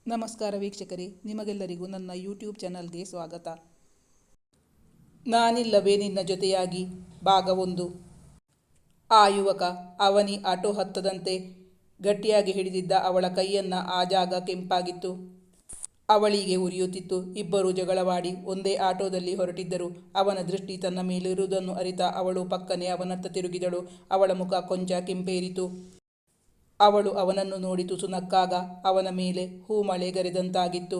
ನಮಸ್ಕಾರ ವೀಕ್ಷಕರೇ, ನಿಮಗೆಲ್ಲರಿಗೂ ನನ್ನ ಯೂಟ್ಯೂಬ್ ಚಾನಲ್ಗೆ ಸ್ವಾಗತ. ನಾನಿಲ್ಲವೇ ನಿನ್ನ ಜೊತೆಯಾಗಿ ಭಾಗ 1. ಆ ಯುವಕ ಅವನಿ ಆಟೋ ಹತ್ತದಂತೆ ಗಟ್ಟಿಯಾಗಿ ಹಿಡಿದಿದ್ದ ಅವಳ ಕೈಯನ್ನು. ಆ ಜಾಗ ಕೆಂಪಾಗಿತ್ತು, ಅವಳಿಗೆ ಉರಿಯುತ್ತಿತ್ತು. ಇಬ್ಬರು ಜಗಳವಾಡಿ ಒಂದೇ ಆಟೋದಲ್ಲಿ ಹೊರಟಿದ್ದರು. ಅವನ ದೃಷ್ಟಿ ತನ್ನ ಮೇಲಿರುವುದನ್ನು ಅರಿತ ಅವಳು ಪಕ್ಕನೆ ಅವನತ್ತ ತಿರುಗಿದಳು. ಅವಳ ಮುಖ ಕೊಂಚ ಕೆಂಪೇರಿತು. ಅವಳು ಅವನನ್ನು ನೋಡಿ ತುಸು ನಕ್ಕಾಗ ಅವನ ಮೇಲೆ ಹೂಮಳೆ ಗರೆದಂತಾಗಿತ್ತು.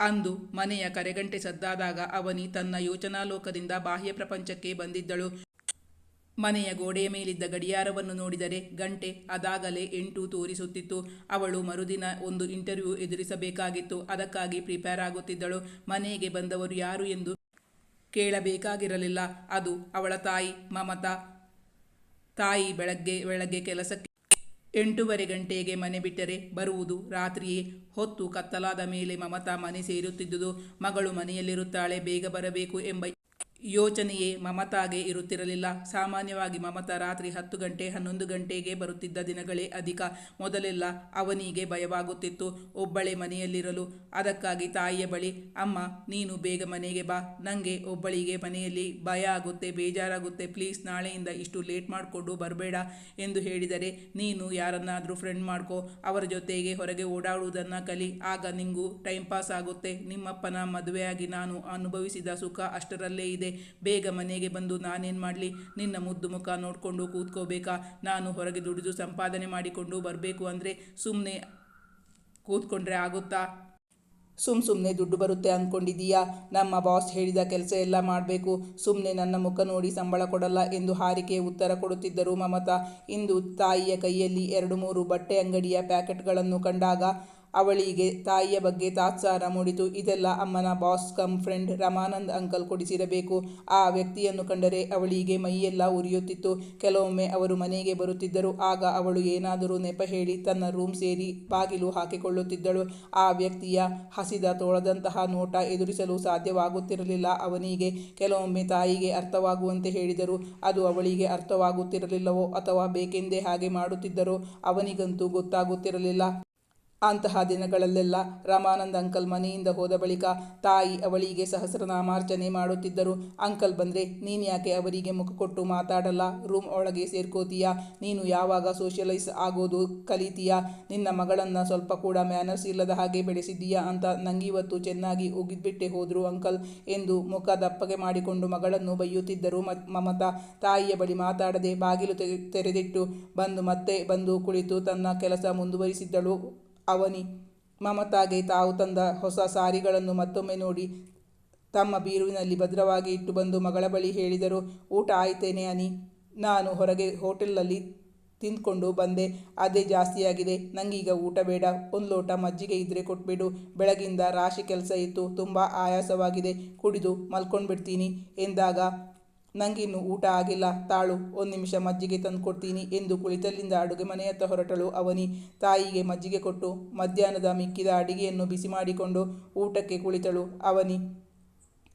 ಅಂದು ಮನೆಯ ಕರೆಗಂಟೆ ಸದ್ದಾದಾಗ ಅವನಿ ತನ್ನ ಯೋಚನಾಲೋಕದಿಂದ ಬಾಹ್ಯ ಪ್ರಪಂಚಕ್ಕೆ ಬಂದಿದ್ದಳು. ಮನೆಯ ಗೋಡೆಯ ಮೇಲಿದ್ದ ಗಡಿಯಾರವನ್ನು ನೋಡಿದರೆ ಗಂಟೆ ಅದಾಗಲೇ 8 ತೋರಿಸುತ್ತಿತ್ತು. ಅವಳು ಮರುದಿನ ಒಂದು ಇಂಟರ್ವ್ಯೂ ಎದುರಿಸಬೇಕಾಗಿತ್ತು. ಅದಕ್ಕಾಗಿ ಪ್ರಿಪೇರ್ ಆಗುತ್ತಿದ್ದಳು. ಮನೆಗೆ ಬಂದವರು ಯಾರು ಎಂದು ಕೇಳಬೇಕಾಗಿರಲಿಲ್ಲ. ಅದು ಅವಳ ತಾಯಿ ಮಮತಾ. ತಾಯಿ ಬೆಳಗ್ಗೆ ಕೆಲಸಕ್ಕೆ 8:15 ಗಂಟೆಗೆ ಮನೆ ಬಿಟ್ಟರೆ ಬರುವುದು ರಾತ್ರಿಯೇ. ಹೊತ್ತು ಕತ್ತಲಾದ ಮೇಲೆ ಮಮತಾ ಮನೆ ಸೇರುತ್ತಿದ್ದುದು. ಮಗಳು ಮನೆಯಲ್ಲಿರುತ್ತಾಳೆ, ಬೇಗ ಬರಬೇಕು ಎಂಬ ಯೋಚನೆಯೇ ಮಮತಾಗೆ ಇರುತ್ತಿರಲಿಲ್ಲ. ಸಾಮಾನ್ಯವಾಗಿ ಮಮತಾ ರಾತ್ರಿ 10 ಗಂಟೆ 11 ಗಂಟೆಗೆ ಬರುತ್ತಿದ್ದ ದಿನಗಳೇ ಅಧಿಕ. ಮೊದಲೆಲ್ಲ ಅವನಿಗೆ ಭಯವಾಗುತ್ತಿತ್ತು ಒಬ್ಬಳೇ ಮನೆಯಲ್ಲಿರಲು. ಅದಕ್ಕಾಗಿ ತಾಯಿಯ ಬಳಿ, ಅಮ್ಮ ನೀನು ಬೇಗ ಮನೆಗೆ ಬಾ, ನನಗೆ ಒಬ್ಬಳಿಗೆ ಮನೆಯಲ್ಲಿ ಭಯ ಆಗುತ್ತೆ, ಬೇಜಾರಾಗುತ್ತೆ, ಪ್ಲೀಸ್ ನಾಳೆಯಿಂದ ಇಷ್ಟು ಲೇಟ್ ಮಾಡಿಕೊಂಡು ಬರಬೇಡ ಎಂದು ಹೇಳಿದರೆ, ನೀನು ಯಾರನ್ನಾದರೂ ಫ್ರೆಂಡ್ ಮಾಡ್ಕೋ, ಅವರ ಜೊತೆಗೆ ಹೊರಗೆ ಓಡಾಡುವುದನ್ನು ಕಲಿ, ಆಗ ನಿಂಗೂ ಟೈಮ್ ಪಾಸ್ ಆಗುತ್ತೆ. ನಿಮ್ಮಪ್ಪನ ಮದುವೆಯಾಗಿ ನಾನು ಅನುಭವಿಸಿದ ಸುಖ ಅಷ್ಟರಲ್ಲೇ ಇದೆ. ಬೇಗ ಮನೆಗೆ ಬಂದು ನಾನೇನು ಮಾಡಲಿ? ನಿನ್ನ ಮುದ್ದು ಮುಖ ನೋಡಿಕೊಂಡು ಕೂತ್ಕೋಬೇಕಾ? ನಾನು ಹೊರಗೆ ದುಡಿದು ಸಂಪಾದನೆ ಮಾಡಿಕೊಂಡು ಬರಬೇಕು ಅಂದರೆ ಸುಮ್ಮನೆ ಕೂತ್ಕೊಂಡ್ರೆ ಆಗುತ್ತಾ? ಸುಮ್ಮನೆ ದುಡ್ಡು ಬರುತ್ತೆ ಅಂದ್ಕೊಂಡಿದ್ದೀಯಾ? ನಮ್ಮ ಬಾಸ್ ಹೇಳಿದ ಕೆಲಸ ಎಲ್ಲ ಮಾಡಬೇಕು, ಸುಮ್ಮನೆ ನನ್ನ ಮುಖ ನೋಡಿ ಸಂಬಳ ಕೊಡಲ್ಲ ಎಂದು ಹಾರಿಕೆ ಉತ್ತರ ಕೊಡುತ್ತಿದ್ದರು ಮಮತಾ. ಇಂದು ತಾಯಿಯ ಕೈಯಲ್ಲಿ 2-3 ಬಟ್ಟೆ ಅಂಗಡಿಯ ಪ್ಯಾಕೆಟ್ಗಳನ್ನು ಕಂಡಾಗ ಅವಳಿಗೆ ತಾಯಿಯ ಬಗ್ಗೆ ತಾತ್ಸಾರ ಮೂಡಿತು. ಇದೆಲ್ಲ ಅಮ್ಮನ boss come friend Ramanand uncle ಕೊಡಿಸಿರಬೇಕು. ಆ ವ್ಯಕ್ತಿಯನ್ನು ಕಂಡರೆ ಅವಳಿಗೆ ಮೈಯೆಲ್ಲ ಉರಿಯುತ್ತಿತ್ತು. ಕೆಲವೊಮ್ಮೆ ಅವರು ಮನೆಗೆ ಬರುತ್ತಿದ್ದರು. ಆಗ ಅವಳು ಏನಾದರೂ ನೆಪ ಹೇಳಿ ತನ್ನ ರೂಮ್ ಸೇರಿ ಬಾಗಿಲು ಹಾಕಿಕೊಳ್ಳುತ್ತಿದ್ದಳು. ಆ ವ್ಯಕ್ತಿಯ ಹಸಿದ ತೋಳದಂತಹ ನೋಟ ಎದುರಿಸಲು ಸಾಧ್ಯವಾಗುತ್ತಿರಲಿಲ್ಲ ಅವನಿಗೆ. ಕೆಲವೊಮ್ಮೆ ತಾಯಿಗೆ ಅರ್ಥವಾಗುವಂತೆ ಹೇಳಿದರೂ ಅದು ಅವಳಿಗೆ ಅರ್ಥವಾಗುತ್ತಿರಲಿಲ್ಲವೋ ಅಥವಾ ಬೇಕೆಂದೇ ಹಾಗೆ ಮಾಡುತ್ತಿದ್ದರೋ ಅವನಿಗಂತೂ ಗೊತ್ತಾಗುತ್ತಿರಲಿಲ್ಲ. ಅಂತಹ ದಿನಗಳಲ್ಲೆಲ್ಲ ರಮಾನಂದ್ ಅಂಕಲ್ ಮನೆಯಿಂದ ಹೋದ ಬಳಿಕ ತಾಯಿ ಅವಳಿಗೆ ಸಹಸ್ರನಾಮಾರ್ಚನೆ ಮಾಡುತ್ತಿದ್ದರು. ಅಂಕಲ್ ಬಂದರೆ ನೀನು ಯಾಕೆ ಅವರಿಗೆ ಮುಖ ಕೊಟ್ಟು ಮಾತಾಡಲ್ಲ? ರೂಮ್ ಒಳಗೆ ಸೇರ್ಕೋತೀಯಾ? ನೀನು ಯಾವಾಗ ಸೋಷಿಯಲೈಸ್ ಆಗೋದು ಕಲಿತೀಯಾ? ನಿನ್ನ ಮಗಳನ್ನು ಸ್ವಲ್ಪ ಕೂಡ ಮ್ಯಾನರ್ಸ್ ಇಲ್ಲದ ಹಾಗೆ ಬೆಳೆಸಿದ್ದೀಯಾ ಅಂತ ನಂಗಿವತ್ತು ಚೆನ್ನಾಗಿ ಉಗಿದ್ಬಿಟ್ಟೆ ಹೋದ್ರು ಅಂಕಲ್ ಎಂದು ಮುಖ ದಪ್ಪಗೆ ಮಾಡಿಕೊಂಡು ಮಗಳನ್ನು ಬೈಯುತ್ತಿದ್ದರು ಮಮತಾ. ತಾಯಿಯ ಬಳಿ ಮಾತಾಡದೆ ಬಾಗಿಲು ತೆರೆದಿಟ್ಟು ಮತ್ತೆ ಬಂದು ಕುಳಿತು ತನ್ನ ಕೆಲಸ ಮುಂದುವರಿಸಿದ್ದಳು ಅವನಿ. ಮಮತಾಗೆ ತಾವು ತಂದ ಹೊಸ ಸಾರಿಗಳನ್ನು ಮತ್ತೊಮ್ಮೆ ನೋಡಿ ತಮ್ಮ ಬೀರುವಿನಲ್ಲಿ ಭದ್ರವಾಗಿ ಇಟ್ಟು ಬಂದು ಮಗಳ ಬಳಿ ಹೇಳಿದರು, ಊಟ ಆಯ್ತೇನೆ ಅನಿ? ನಾನು ಹೊರಗೆ ಹೋಟೆಲಲ್ಲಿ ತಿಂದ್ಕೊಂಡು ಬಂದೆ, ಅದೇ ಜಾಸ್ತಿಯಾಗಿದೆ. ನನಗೀಗ ಊಟ ಬೇಡ. ಒಂದು ಲೋಟ ಮಜ್ಜಿಗೆ ಇದ್ದರೆ ಕೊಟ್ಬಿಡು. ಬೆಳಗಿಂದ ರಾಶಿ ಕೆಲಸ ಇತ್ತು, ತುಂಬ ಆಯಾಸವಾಗಿದೆ, ಕುಡಿದು ಮಲ್ಕೊಂಡ್ಬಿಡ್ತೀನಿ ಎಂದಾಗ, ನನಗಿನ್ನೂ ಊಟ ಆಗಿಲ್ಲ, ತಾಳು 1 ನಿಮಿಷ ಮಜ್ಜಿಗೆ ತಂದು ಕೊಡ್ತೀನಿ ಎಂದು ಕುಳಿತಲ್ಲಿಂದ ಅಡುಗೆ ಮನೆಯತ್ತ ಹೊರಟಳು ಅವನಿ. ತಾಯಿಗೆ ಮಜ್ಜಿಗೆ ಕೊಟ್ಟು ಮಧ್ಯಾಹ್ನದ ಮಿಕ್ಕಿದ ಅಡಿಗೆಯನ್ನು ಬಿಸಿ ಮಾಡಿಕೊಂಡು ಊಟಕ್ಕೆ ಕುಳಿತಳು ಅವನಿ.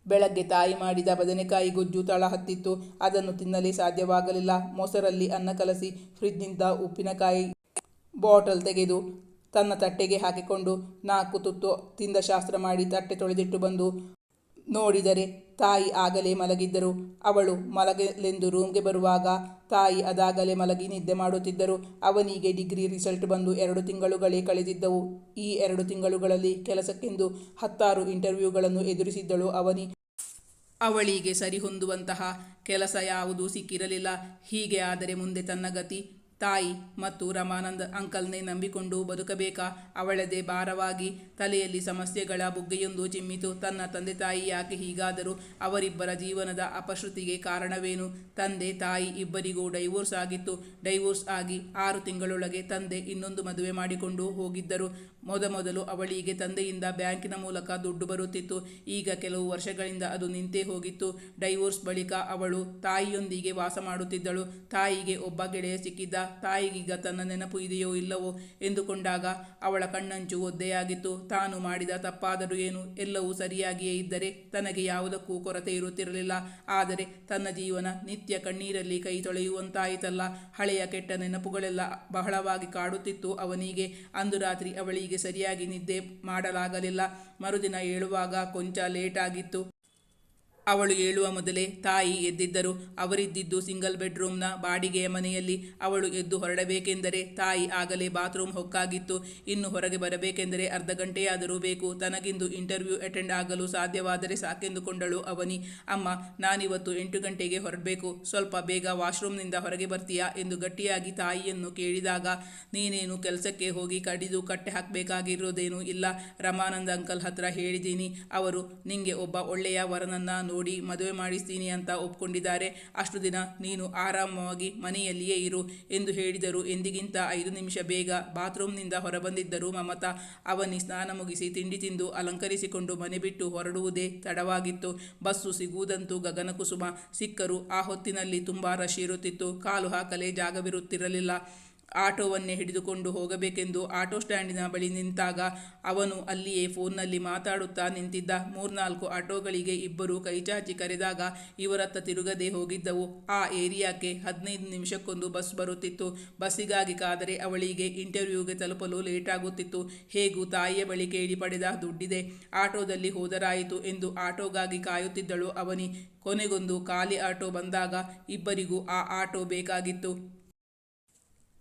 ಬೆಳಗ್ಗೆ ತಾಯಿ ಮಾಡಿದ ಬದನೆಕಾಯಿ ಗೊಜ್ಜು ತಳ ಹತ್ತಿತ್ತು. ಅದನ್ನು ತಿನ್ನಲೇ ಸಾಧ್ಯವಾಗಲಿಲ್ಲ. ಮೊಸರಲ್ಲಿ ಅನ್ನ ಕಲಸಿ ಫ್ರಿಜ್ನಿಂದ ಉಪ್ಪಿನಕಾಯಿ ಬಾಟಲ್ ತೆಗೆದು ತನ್ನ ತಟ್ಟೆಗೆ ಹಾಕಿಕೊಂಡು 4 ತುತ್ತು ತಿಂದ ಶಾಸ್ತ್ರ ಮಾಡಿ ತಟ್ಟೆ ತೊಳೆದಿಟ್ಟು ಬಂದು ನೋಡಿದರೆ ತಾಯಿ ಆಗಲೇ ಮಲಗಿದ್ದರು. ಅವಳು ಮಲಗಲೆಂದು ರೂಮ್ಗೆ ಬರುವಾಗ ತಾಯಿ ಅದಾಗಲೇ ಮಲಗಿ ನಿದ್ದೆ ಮಾಡುತ್ತಿದ್ದರು. ಅವನಿಗೆ ಡಿಗ್ರಿ ರಿಸಲ್ಟ್ ಬಂದು 2 ತಿಂಗಳುಗಳೇ ಕಳೆದಿದ್ದವು. ಈ 2 ತಿಂಗಳುಗಳಲ್ಲಿ ಕೆಲಸಕ್ಕೆಂದು 10 ಇಂಟರ್ವ್ಯೂಗಳನ್ನು ಎದುರಿಸಿದ್ದಳು ಅವನಿ. ಅವಳಿಗೆ ಸರಿಹೊಂದುವಂತಹ ಕೆಲಸ ಯಾವುದೂ ಸಿಕ್ಕಿರಲಿಲ್ಲ. ಹೀಗೆ ಆದರೆ ಮುಂದೆ ತನ್ನ ಗತಿ? ತಾಯಿ ಮತ್ತು ರಮಾನಂದ್ ಅಂಕಲ್ನೇ ನಂಬಿಕೊಂಡು ಬದುಕಬೇಕಾ? ಅವಳದೇ ಭಾರವಾಗಿ ತಲೆಯಲ್ಲಿ ಸಮಸ್ಯೆಗಳ ಬುಗ್ಗೆಯೊಂದು ಚಿಮ್ಮಿತು. ತನ್ನ ತಂದೆ ತಾಯಿ ಯಾಕೆ ಹೀಗಾದರೂ? ಅವರಿಬ್ಬರ ಜೀವನದ ಅಪಶ್ರುತಿಗೆ ಕಾರಣವೇನು? ತಂದೆ ತಾಯಿ ಇಬ್ಬರಿಗೂ ಡೈವೋರ್ಸ್ ಆಗಿತ್ತು. ಡೈವೋರ್ಸ್ ಆಗಿ 6 ತಿಂಗಳೊಳಗೆ ತಂದೆ ಇನ್ನೊಂದು ಮದುವೆ ಮಾಡಿಕೊಂಡು ಹೋಗಿದ್ದರು. ಮೊದಲು ಅವಳಿಗೆ ತಂದೆಯಿಂದ ಬ್ಯಾಂಕಿನ ಮೂಲಕ ದುಡ್ಡು ಬರುತ್ತಿತ್ತು. ಈಗ ಕೆಲವು ವರ್ಷಗಳಿಂದ ಅದು ನಿಂತೇ ಹೋಗಿತ್ತು. ಡೈವೋರ್ಸ್ ಬಳಿಕ ಅವಳು ತಾಯಿಯೊಂದಿಗೆ ವಾಸ ಮಾಡುತ್ತಿದ್ದಳು. ತಾಯಿಗೆ ಒಬ್ಬ ಗೆಳೆಯ ಸಿಕ್ಕಿದ್ದ. ತಾಯಿಗೀಗ ತನ್ನ ನೆನಪು ಇದೆಯೋ ಇಲ್ಲವೋ ಎಂದುಕೊಂಡಾಗ ಅವಳ ಕಣ್ಣಂಚು ಒದ್ದೆಯಾಗಿತ್ತು. ತಾನು ಮಾಡಿದ ತಪ್ಪಾದರೂ ಏನು, ಎಲ್ಲವೂ ಸರಿಯಾಗಿಯೇ ಇದ್ದರೆ ತನಗೆ ಯಾವುದಕ್ಕೂ ಕೊರತೆ ಇರುತ್ತಿರಲಿಲ್ಲ. ಆದರೆ ತನ್ನ ಜೀವನ ನಿತ್ಯ ಕಣ್ಣೀರಲ್ಲಿ ಕೈ ತೊಳೆಯುವಂತಾಯಿತಲ್ಲ. ಹಳೆಯ ಕೆಟ್ಟ ನೆನಪುಗಳೆಲ್ಲ ಬಹಳವಾಗಿ ಕಾಡುತ್ತಿತ್ತು ಅವನಿಗೆ. ಅಂದು ರಾತ್ರಿ ಅವಳಿಗೆ ಸರಿಯಾಗಿ ನಿದ್ದೆ ಮಾಡಲಾಗಲಿಲ್ಲ. ಮರುದಿನ ಏಳುವಾಗ ಕೊಂಚ ಲೇಟಾಗಿತ್ತು. ಅವಳು ಏಳುವ ಮೊದಲೇ ತಾಯಿ ಎದ್ದಿದ್ದರು. ಅವರಿದ್ದಿದ್ದು ಸಿಂಗಲ್ ಬೆಡ್ರೂಮ್ನ ಬಾಡಿಗೆಯ ಮನೆಯಲ್ಲಿ. ಅವಳು ಎದ್ದು ಹೊರಡಬೇಕೆಂದರೆ ತಾಯಿ ಆಗಲೇ ಬಾತ್ರೂಮ್ ಹೊಕ್ಕಾಗಿತ್ತು. ಇನ್ನು ಹೊರಗೆ ಬರಬೇಕೆಂದರೆ ಅರ್ಧ ಗಂಟೆಯಾದರೂ ಬೇಕು. ತನಗಿಂದು ಇಂಟರ್ವ್ಯೂ ಅಟೆಂಡ್ ಆಗಲು ಸಾಧ್ಯವಾದರೆ ಸಾಕೆಂದುಕೊಂಡಳು ಅವನಿ. ಅಮ್ಮ, ನಾನಿವತ್ತು 8 ಗಂಟೆಗೆ ಹೊರಡಬೇಕು. ಸ್ವಲ್ಪ ಬೇಗ ವಾಶ್ರೂಮ್ನಿಂದ ಹೊರಗೆ ಬರ್ತೀಯಾ ಎಂದು ಗಟ್ಟಿಯಾಗಿ ತಾಯಿಯನ್ನು ಕೇಳಿದಾಗ, ನೀನೇನು ಕೆಲಸಕ್ಕೆ ಹೋಗಿ ಕಡಿದು ಕಟ್ಟೆ ಹಾಕಬೇಕಾಗಿರೋದೇನೂ ಇಲ್ಲ. ರಮಾನಂದ ಅಂಕಲ್ ಹತ್ರ ಹೇಳಿದ್ದೀನಿ. ಅವರು ನಿಂಗೆ ಒಬ್ಬ ಒಳ್ಳೆಯ ವರನನ್ನ ನೋಡಿ ಮದುವೆ ಮಾಡಿಸ್ತೀನಿ ಅಂತ ಒಪ್ಕೊಂಡಿದ್ದಾರೆ. ಅಷ್ಟು ದಿನ ನೀನು ಆರಾಮವಾಗಿ ಮನೆಯಲ್ಲಿಯೇ ಇರು ಎಂದು ಹೇಳಿದರು. ಎಂದಿಗಿಂತ 5 ನಿಮಿಷ ಬೇಗ ಬಾತ್ರೂಮ್ನಿಂದ ಹೊರಬಂದಿದ್ದರು ಮಮತಾ. ಅವನಿ ಸ್ನಾನ ಮುಗಿಸಿ ತಿಂಡಿ ತಿಂದು ಅಲಂಕರಿಸಿಕೊಂಡು ಮನೆ ಬಿಟ್ಟು ಹೊರಡುವುದೇ ತಡವಾಗಿತ್ತು. ಬಸ್ಸು ಸಿಗುವುದಂತೂ ಗಗನಕುಸುಮ. ಸಿಕ್ಕರೂ ಆ ಹೊತ್ತಿನಲ್ಲಿ ತುಂಬ ರಶ್ ಇರುತ್ತಿತ್ತು. ಕಾಲು ಹಾಕಲೇ ಜಾಗವಿರುತ್ತಿರಲಿಲ್ಲ. ಆಟೋವನ್ನೇ ಹಿಡಿದುಕೊಂಡು ಹೋಗಬೇಕೆಂದು ಆಟೋ ಸ್ಟ್ಯಾಂಡಿನ ಬಳಿ ನಿಂತಾಗ ಅವನು ಅಲ್ಲಿಯೇ ಫೋನ್ನಲ್ಲಿ ಮಾತಾಡುತ್ತಾ ನಿಂತಿದ್ದ. 3-4 ಆಟೋಗಳಿಗೆ ಇಬ್ಬರು ಕೈಚಾಚಿ ಕರೆದಾಗ ಇವರತ್ತ ತಿರುಗದೆ ಹೋಗಿದ್ದವು. ಆ ಏರಿಯಾಕ್ಕೆ 15 ನಿಮಿಷಕ್ಕೊಂದು ಬಸ್ ಬರುತ್ತಿತ್ತು. ಬಸ್ಸಿಗಾಗಿ ಕಾದರೆ ಅವಳಿಗೆ ಇಂಟರ್ವ್ಯೂಗೆ ತಲುಪಲು ಲೇಟಾಗುತ್ತಿತ್ತು. ಹೇಗೂ ತಾಯಿಯ ಬಳಿ ಕೇಳಿ ಪಡೆದ ದುಡ್ಡಿದೆ, ಆಟೋದಲ್ಲಿ ಹೋದರಾಯಿತು ಎಂದು ಆಟೋಗಾಗಿ ಕಾಯುತ್ತಿದ್ದಳು ಅವನಿ. ಕೊನೆಗೊಂದು ಖಾಲಿ ಆಟೋ ಬಂದಾಗ ಇಬ್ಬರಿಗೂ ಆ ಆಟೋ ಬೇಕಾಗಿತ್ತು.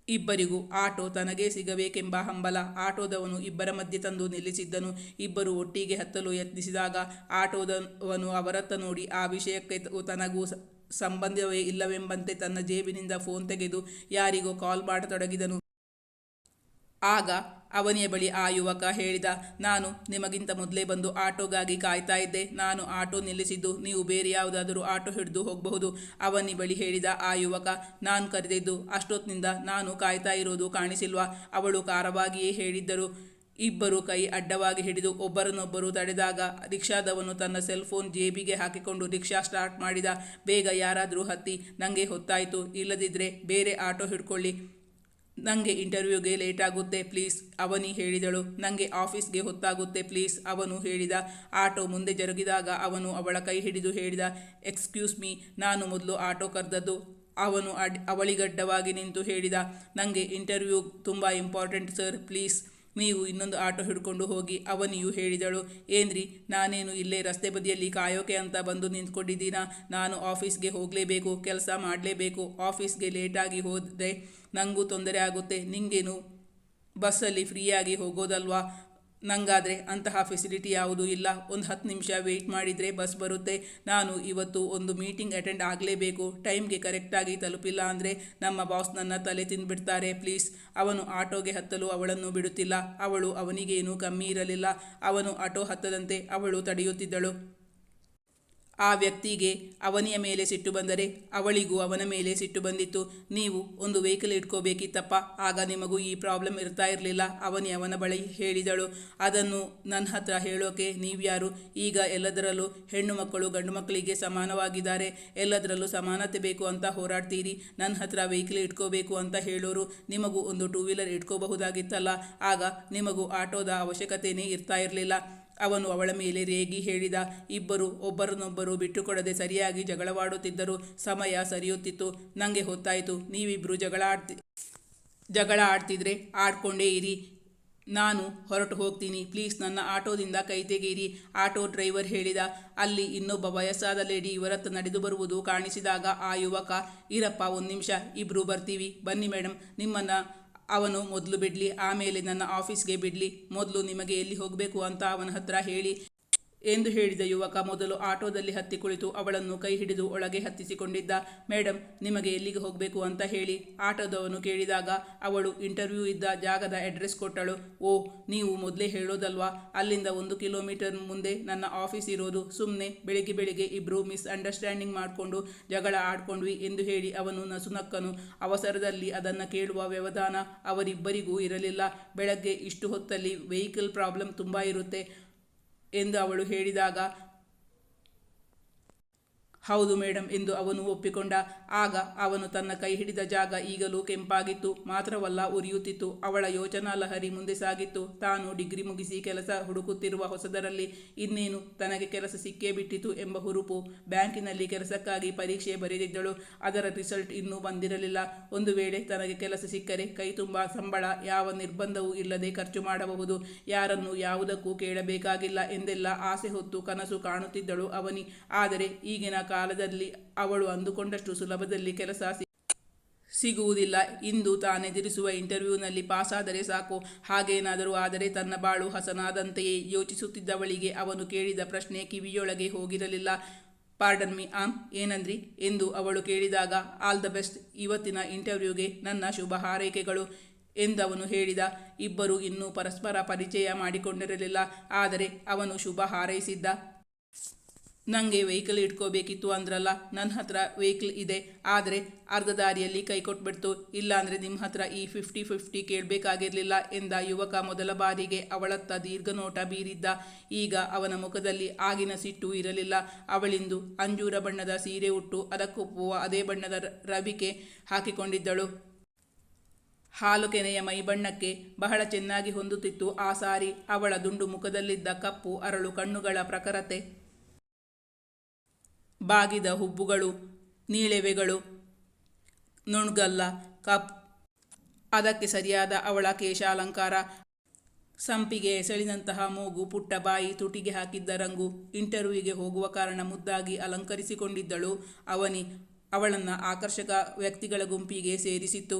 ಇಬ್ಬರಿಗೂ ಆಟೋ ತನಗೇ ಸಿಗಬೇಕೆಂಬ ಹಂಬಲ. ಆಟೋದವನು ಇಬ್ಬರ ಮಧ್ಯೆ ತಂದು ನಿಲ್ಲಿಸಿದ್ದನು. ಇಬ್ಬರು ಒಟ್ಟಿಗೆ ಹತ್ತಲು ಯತ್ನಿಸಿದಾಗ ಆಟೋದವನು ಅವರತ್ತ ನೋಡಿ ಆ ವಿಷಯಕ್ಕೆ ತನಗೂ ಸಂಬಂಧವೇ ಇಲ್ಲವೆಂಬಂತೆ ತನ್ನ ಜೇಬಿನಿಂದ ಫೋನ್ ತೆಗೆದು ಯಾರಿಗೋ ಕಾಲ್ ಮಾಡತೊಡಗಿದನು. ಆಗ ಅವನಿಯ ಬಳಿ ಆ ಯುವಕ ಹೇಳಿದ, ನಾನು ನಿಮಗಿಂತ ಮೊದಲೇ ಬಂದು ಆಟೋಗಾಗಿ ಕಾಯ್ತಾ ಇದ್ದೆ. ನಾನು ಆಟೋ ನಿಲ್ಲಿಸಿದ್ದು, ನೀವು ಬೇರೆ ಯಾವುದಾದರೂ ಆಟೋ ಹಿಡಿದು ಹೋಗಬಹುದು. ಅವನಿ ಬಳಿ ಹೇಳಿದ ಆ ಯುವಕ, ನಾನು ಕರೆದಿದ್ದು ಅಷ್ಟೊತ್ತಿನಿಂದ ನಾನು ಕಾಯ್ತಾ ಇರೋದು ಕಾಣಿಸಿಲ್ವಾ? ಅವಳು ಕಾರವಾಗಿಯೇ ಹೇಳಿದ್ದರು. ಇಬ್ಬರು ಕೈ ಅಡ್ಡವಾಗಿ ಹಿಡಿದು ಒಬ್ಬರನ್ನೊಬ್ಬರು ತಡೆದಾಗ ರಿಕ್ಷಾದವನು ತನ್ನ ಸೆಲ್ ಫೋನ್ ಜೇಬಿಗೆ ಹಾಕಿಕೊಂಡು ರಿಕ್ಷಾ ಸ್ಟಾರ್ಟ್ ಮಾಡಿದ. ಬೇಗ ಯಾರಾದರೂ ಹತ್ತಿ, ನನಗೆ ಹೊತ್ತಾಯಿತು. ಇಲ್ಲದಿದ್ದರೆ ಬೇರೆ ಆಟೋ ಹಿಡ್ಕೊಳ್ಳಿ. ನನಗೆ ಇಂಟರ್ವ್ಯೂಗೆ ಲೇಟಾಗುತ್ತೆ ಪ್ಲೀಸ್ ಅವನಿ ಹೇಳಿದಳು. ನನಗೆ ಆಫೀಸ್ಗೆ ಹೊತ್ತಾಗುತ್ತೆ ಪ್ಲೀಸ್ ಅವನು ಹೇಳಿದ. ಆಟೋ ಮುಂದೆ ಜರುಗಿದಾಗ ಅವನು ಅವಳ ಕೈ ಹಿಡಿದು ಹೇಳಿದ, ಎಕ್ಸ್ಕ್ಯೂಸ್ ಮೀ, ನಾನು ಮೊದಲು ಆಟೋ ಕರೆದದ್ದು. ಅವನು ಅವಳಿಗಡ್ಡವಾಗಿ ನಿಂತು ಹೇಳಿದ, ನನಗೆ ಇಂಟರ್ವ್ಯೂ ತುಂಬ ಇಂಪಾರ್ಟೆಂಟ್ ಸರ್, ಪ್ಲೀಸ್ ನೀವು ಇನ್ನೊಂದು ಆಟೋ ಹಿಡ್ಕೊಂಡು ಹೋಗಿ. ಅವನಿಯು ಹೇಳಿದಳು, ಏನ್ರಿ, ನಾನೇನು ಇಲ್ಲೇ ರಸ್ತೆ ಬದಿಯಲ್ಲಿ ಕಾಯೋಕೆ ಅಂತ ಬಂದು ನಿಂತ್ಕೊಂಡಿದ್ದೀನಾ? ನಾನು ಆಫೀಸ್ಗೆ ಹೋಗಲೇಬೇಕು, ಕೆಲಸ ಮಾಡಲೇಬೇಕು. ಆಫೀಸ್ಗೆ ಲೇಟಾಗಿ ಹೋದರೆ ನನಗೂ ತೊಂದರೆ ಆಗುತ್ತೆ. ನಿಂಗೇನು ಬಸ್ಸಲ್ಲಿ ಫ್ರೀಯಾಗಿ ಹೋಗೋದಲ್ವಾ? ನಂಗಾದರೆ ಅಂತಹ ಫೆಸಿಲಿಟಿ ಯಾವುದೂ ಇಲ್ಲ. ಒಂದು 10 ನಿಮಿಷ ವೆಯ್ಟ್ ಮಾಡಿದರೆ ಬಸ್ ಬರುತ್ತೆ. ನಾನು ಇವತ್ತು ಒಂದು ಮೀಟಿಂಗ್ ಅಟೆಂಡ್ ಆಗಲೇಬೇಕು. ಟೈಮ್ಗೆ ಕರೆಕ್ಟಾಗಿ ತಲುಪಿಲ್ಲ ಅಂದರೆ ನಮ್ಮ ಬಾಸ್ ನನ್ನ ತಲೆ ತಿಂದುಬಿಡ್ತಾರೆ ಪ್ಲೀಸ್. ಅವನು ಆಟೋಗೆ ಹತ್ತಲು ಅವಳನ್ನು ಬಿಡುತ್ತಿಲ್ಲ. ಅವಳು ಅವನಿಗೇನೂ ಕಮ್ಮಿ ಇರಲಿಲ್ಲ. ಅವನು ಆಟೋ ಹತ್ತದಂತೆ ಅವಳು ತಡೆಯುತ್ತಿದ್ದಳು. ಆ ವ್ಯಕ್ತಿಗೆ ಅವನಿಯ ಮೇಲೆ ಸಿಟ್ಟು ಬಂದರೆ ಅವಳಿಗೂ ಅವನ ಮೇಲೆ ಸಿಟ್ಟು ಬಂದಿತ್ತು. ನೀವು ಒಂದು ವೆಹಿಕಲ್ ಇಟ್ಕೋಬೇಕಿತ್ತಪ್ಪ, ಆಗ ನಿಮಗೂ ಈ ಪ್ರಾಬ್ಲಮ್ ಇರ್ತಾ ಇರಲಿಲ್ಲ ಅವನಿ ಅವನ ಬಳಿ ಹೇಳಿದಳು. ಅದನ್ನು ನನ್ನ ಹತ್ರ ಹೇಳೋಕೆ ನೀವ್ಯಾರು? ಈಗ ಎಲ್ಲದರಲ್ಲೂ ಹೆಣ್ಣು ಮಕ್ಕಳು ಗಂಡು ಮಕ್ಕಳಿಗೆ ಸಮಾನವಾಗಿದ್ದಾರೆ, ಎಲ್ಲದರಲ್ಲೂ ಸಮಾನತೆ ಬೇಕು ಅಂತ ಹೋರಾಡ್ತೀರಿ. ನನ್ನ ಹತ್ರ ವೆಹಿಕಲ್ ಇಟ್ಕೋಬೇಕು ಅಂತ ಹೇಳೋರು ನಿಮಗೂ ಒಂದು 2 ವೀಲರ್ ಇಟ್ಕೋಬಹುದಾಗಿತ್ತಲ್ಲ, ಆಗ ನಿಮಗೂ ಆಟೋದ ಅವಶ್ಯಕತೆಯೇ ಇರ್ತಾ ಇರಲಿಲ್ಲ. ಅವನು ಅವಳ ಮೇಲೆ ರೇಗಿ ಹೇಳಿದ. ಇಬ್ಬರು ಒಬ್ಬರನ್ನೊಬ್ಬರು ಬಿಟ್ಟುಕೊಡದೆ ಸರಿಯಾಗಿ ಜಗಳವಾಡುತ್ತಿದ್ದರು. ಸಮಯ ಸರಿಯುತ್ತಿತ್ತು. ನನಗೆ ಹೊತ್ತಾಯಿತು. ನೀವಿಬ್ಬರು ಜಗಳ ಆಡ್ತಿದ್ರೆ ಆಡ್ಕೊಂಡೇ ಇರಿ. ನಾನು ಹೊರಟು ಹೋಗ್ತೀನಿ. ಪ್ಲೀಸ್ ನನ್ನ ಆಟೋದಿಂದ ಕೈ ತೆಗೀರಿ ಆಟೋ ಡ್ರೈವರ್ ಹೇಳಿದ. ಅಲ್ಲಿ ಇನ್ನೊಬ್ಬ ವಯಸ್ಸಾದ ಲೇಡಿ ಇವರತ್ತ ನಡೆದು ಬರುವುದು ಕಾಣಿಸಿದಾಗ ಆ ಯುವಕ, ಇರಪ್ಪ 1 ನಿಮಿಷ, ಇಬ್ಬರು ಬರ್ತೀವಿ, ಬನ್ನಿ ಮೇಡಮ್, ನಿಮ್ಮನ್ನು ಅವನು ಮೊದಲು ಬಿಡಲಿ, ಆಮೇಲೆ ನನ್ನ ಆಫೀಸ್ಗೆ ಬಿಡಲಿ. ಮೊದಲು ನಿಮಗೆ ಎಲ್ಲಿ ಹೋಗಬೇಕು ಅಂತ ಅವನ ಹತ್ರ ಹೇಳಿ ಎಂದು ಹೇಳಿದ ಯುವಕ ಮೊದಲು ಆಟೋದಲ್ಲಿ ಹತ್ತಿ ಕುಳಿತು ಅವಳನ್ನು ಕೈ ಹಿಡಿದು ಒಳಗೆ ಹತ್ತಿಸಿಕೊಂಡಿದ್ದ. ಮೇಡಮ್, ನಿಮಗೆ ಎಲ್ಲಿಗೆ ಹೋಗಬೇಕು ಅಂತ ಹೇಳಿ ಆಟೋದವನು ಕೇಳಿದಾಗ ಅವಳು ಇಂಟರ್ವ್ಯೂ ಇದ್ದ ಜಾಗದ ಅಡ್ರೆಸ್ ಕೊಟ್ಟಳು. ಓ, ನೀವು ಮೊದಲೇ ಹೇಳೋದಲ್ವಾ? ಅಲ್ಲಿಂದ 1 ಕಿಲೋಮೀಟರ್ ಮುಂದೆ ನನ್ನ ಆಫೀಸ್ ಇರೋದು. ಸುಮ್ಮನೆ ಬೆಳಿಗ್ಗೆ ಇಬ್ಬರು ಮಿಸ್ಅಂಡರ್ಸ್ಟ್ಯಾಂಡಿಂಗ್ ಮಾಡಿಕೊಂಡು ಜಗಳ ಆಡ್ಕೊಂಡ್ವಿ ಎಂದು ಹೇಳಿ ಅವನು ನಸುನಕ್ಕನು. ಅವಸರದಲ್ಲಿ ಅದನ್ನು ಕೇಳುವ ವ್ಯವಧಾನ ಅವರಿಬ್ಬರಿಗೂ ಇರಲಿಲ್ಲ. ಬೆಳಗ್ಗೆ ಇಷ್ಟು ಹೊತ್ತಲ್ಲಿ ವೆಹಿಕಲ್ ಪ್ರಾಬ್ಲಮ್ ತುಂಬ ಇರುತ್ತೆ ಎಂದು ಅವಳು ಹೇಳಿದಾಗ, ಹೌದು ಮೇಡಮ್ ಎಂದು ಅವನು ಒಪ್ಪಿಕೊಂಡ. ಆಗ ಅವನು ತನ್ನ ಕೈ ಹಿಡಿದ ಜಾಗ ಈಗಲೂ ಕೆಂಪಾಗಿತ್ತು. ಮಾತ್ರವಲ್ಲ, ಉರಿಯುತ್ತಿತ್ತು. ಅವಳ ಯೋಚನಾ ಲಹರಿ ಮುಂದೆ ಸಾಗಿತ್ತು. ತಾನು ಡಿಗ್ರಿ ಮುಗಿಸಿ ಕೆಲಸ ಹುಡುಕುತ್ತಿರುವ ಹೊಸದರಲ್ಲಿ ಇನ್ನೇನು ತನಗೆ ಕೆಲಸ ಸಿಕ್ಕೇ ಬಿಟ್ಟಿತು ಎಂಬ ಹುರುಪು. ಬ್ಯಾಂಕಿನಲ್ಲಿ ಕೆಲಸಕ್ಕಾಗಿ ಪರೀಕ್ಷೆ ಬರೆದಿದ್ದಳು. ಅದರ ರಿಸಲ್ಟ್ ಇನ್ನೂ ಬಂದಿರಲಿಲ್ಲ. ಒಂದು ವೇಳೆ ತನಗೆ ಕೆಲಸ ಸಿಕ್ಕರೆ ಕೈ ತುಂಬ ಸಂಬಳ, ಯಾವ ನಿರ್ಬಂಧವೂ ಇಲ್ಲದೆ ಖರ್ಚು ಮಾಡಬಹುದು, ಯಾರನ್ನು ಯಾವುದಕ್ಕೂ ಕೇಳಬೇಕಾಗಿಲ್ಲ ಎಂದೆಲ್ಲ ಆಸೆ ಹೊತ್ತು ಕನಸು ಕಾಣುತ್ತಿದ್ದಳು ಅವನಿ. ಆದರೆ ಈಗಿನ ಕಾಲದಲ್ಲಿ ಅವಳು ಅಂದುಕೊಂಡಷ್ಟು ಸುಲಭದಲ್ಲಿ ಕೆಲಸ ಸಿಗುವುದಿಲ್ಲ. ಇಂದು ತಾನೆದುರಿಸುವ ಇಂಟರ್ವ್ಯೂನಲ್ಲಿ ಪಾಸಾದರೆ ಸಾಕು, ಹಾಗೇನಾದರೂ ಆದರೆ ತನ್ನ ಬಾಳು ಹಸನಾದಂತೆಯೇ ಯೋಚಿಸುತ್ತಿದ್ದವಳಿಗೆ ಅವನು ಕೇಳಿದ ಪ್ರಶ್ನೆ ಕಿವಿಯೊಳಗೆ ಹೋಗಿರಲಿಲ್ಲ. ಪಾರ್ಡನ್ ಮೀ ಆಮ್, ಏನಂದ್ರಿ ಎಂದು ಅವಳು ಕೇಳಿದಾಗ, ಆಲ್ ದ ಬೆಸ್ಟ್, ಇವತ್ತಿನ ಇಂಟರ್ವ್ಯೂಗೆ ನನ್ನ ಶುಭ ಹಾರೈಕೆಗಳು ಎಂದವನು ಹೇಳಿದ. ಇಬ್ಬರು ಇನ್ನೂ ಪರಸ್ಪರ ಪರಿಚಯ ಮಾಡಿಕೊಂಡಿರಲಿಲ್ಲ. ಆದರೆ ಅವನು ಶುಭ ಹಾರೈಸಿದ್ದ. ನನಗೆ ವೆಹಿಕಲ್ ಇಟ್ಕೋಬೇಕಿತ್ತು ಅಂದ್ರಲ್ಲ, ನನ್ನ ಹತ್ರ ವೆಹಿಕಲ್ ಇದೆ, ಆದರೆ ಅರ್ಧ ದಾರಿಯಲ್ಲಿ ಕೈ ಕೊಟ್ಬಿಡ್ತು. ಇಲ್ಲಾಂದರೆ ನಿಮ್ಮ ಹತ್ರ ಈ 50-50 ಕೇಳಬೇಕಾಗಿರಲಿಲ್ಲ ಎಂದ ಯುವಕ ಮೊದಲ ಬಾರಿಗೆ ಅವಳತ್ತ ದೀರ್ಘ ನೋಟ ಬೀರಿದ್ದ. ಈಗ ಅವನ ಮುಖದಲ್ಲಿ ಆಗಿನ ಸಿಟ್ಟು ಇರಲಿಲ್ಲ. ಅವಳಿಂದು ಅಂಜೂರ ಬಣ್ಣದ ಸೀರೆ ಉಟ್ಟು ಅದಕ್ಕೊಪ್ಪುವ ಅದೇ ಬಣ್ಣದ ರವಿಕೆ ಹಾಕಿಕೊಂಡಿದ್ದಳು. ಹಾಲು ಕೆನೆಯ ಮೈಬಣ್ಣಕ್ಕೆ ಬಹಳ ಚೆನ್ನಾಗಿ ಹೊಂದುತ್ತಿತ್ತು ಆ ಸಾರಿ. ಅವಳ ದುಂಡು ಮುಖದಲ್ಲಿದ್ದ ಕಪ್ಪು ಅರಳು ಕಣ್ಣುಗಳ ಪ್ರಖರತೆ, ಬಾಗಿದ ಹುಬ್ಬುಗಳು, ನೀಳೆವೆಗಳು, ನುಣ್ಗಲ್ಲ, ಕಪ್, ಅದಕ್ಕೆ ಸರಿಯಾದ ಅವಳ ಕೇಶಾಲಂಕಾರ, ಸಂಪಿಗೆ ಎಸಳಿನಂತಹ ಮೂಗು, ಪುಟ್ಟ ಬಾಯಿ, ತುಟಿಗೆ ಹಾಕಿದ್ದ ರಂಗು. ಇಂಟರ್ವ್ಯೂಗೆ ಹೋಗುವ ಕಾರಣ ಮುದ್ದಾಗಿ ಅಲಂಕರಿಸಿಕೊಂಡಿದ್ದಳು ಅವನಿ. ಅವಳನ್ನು ಆಕರ್ಷಕ ವ್ಯಕ್ತಿಗಳ ಗುಂಪಿಗೆ ಸೇರಿಸಿತ್ತು.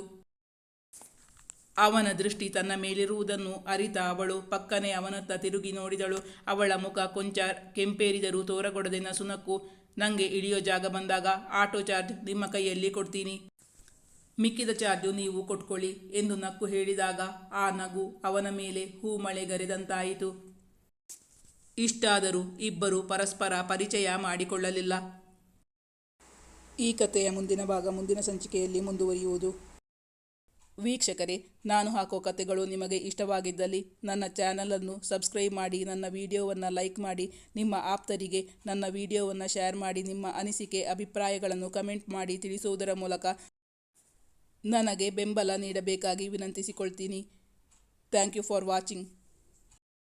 ಅವನ ದೃಷ್ಟಿ ತನ್ನ ಮೇಲಿರುವುದನ್ನು ಅರಿತ ಅವಳು ಪಕ್ಕನೆ ಅವನತ್ತ ತಿರುಗಿ ನೋಡಿದಳು. ಅವಳ ಮುಖ ಕೊಂಚ ಕೆಂಪೇರಿದರೂ ತೋರಗೊಡದೆ ನಸುನಕ್ಕು. ನನಗೆ ಇಳಿಯೋ ಜಾಗ ಬಂದಾಗ ಆಟೋ ಚಾರ್ಜ್ ನಿಮ್ಮ ಕೈಯಲ್ಲಿ ಕೊಡ್ತೀನಿ, ಮಿಕ್ಕಿದ ಚಾರ್ಜು ನೀವು ಕೊಟ್ಕೊಳ್ಳಿ ಎಂದು ನಕ್ಕು ಹೇಳಿದಾಗ ಆ ನಗು ಅವನ ಮೇಲೆ ಹೂಮಳೆಗರೆದಂತಾಯಿತು. ಇಷ್ಟಾದರೂ ಇಬ್ಬರು ಪರಸ್ಪರ ಪರಿಚಯ ಮಾಡಿಕೊಳ್ಳಲಿಲ್ಲ. ಈ ಕಥೆಯ ಮುಂದಿನ ಭಾಗ ಮುಂದಿನ ಸಂಚಿಕೆಯಲ್ಲಿ ಮುಂದುವರಿಯುವುದು. ವೀಕ್ಷಕರೇ, ನಾನು ಹಾಕೋ ಕಥೆಗಳು ನಿಮಗೆ ಇಷ್ಟವಾಗಿದ್ದಲ್ಲಿ ನನ್ನ ಚಾನಲನ್ನು ಸಬ್ಸ್ಕ್ರೈಬ್ ಮಾಡಿ, ನನ್ನ ವಿಡಿಯೋವನ್ನು ಲೈಕ್ ಮಾಡಿ, ನಿಮ್ಮ ಆಪ್ತರಿಗೆ ನನ್ನ ವಿಡಿಯೋವನ್ನು ಶೇರ್ ಮಾಡಿ, ನಿಮ್ಮ ಅನಿಸಿಕೆ ಅಭಿಪ್ರಾಯಗಳನ್ನು ಕಮೆಂಟ್ ಮಾಡಿ ತಿಳಿಸುವುದರ ಮೂಲಕ ನನಗೆ ಬೆಂಬಲ ನೀಡಬೇಕಾಗಿ ವಿನಂತಿಸಿಕೊಳ್ತೀನಿ. Thank you for watching.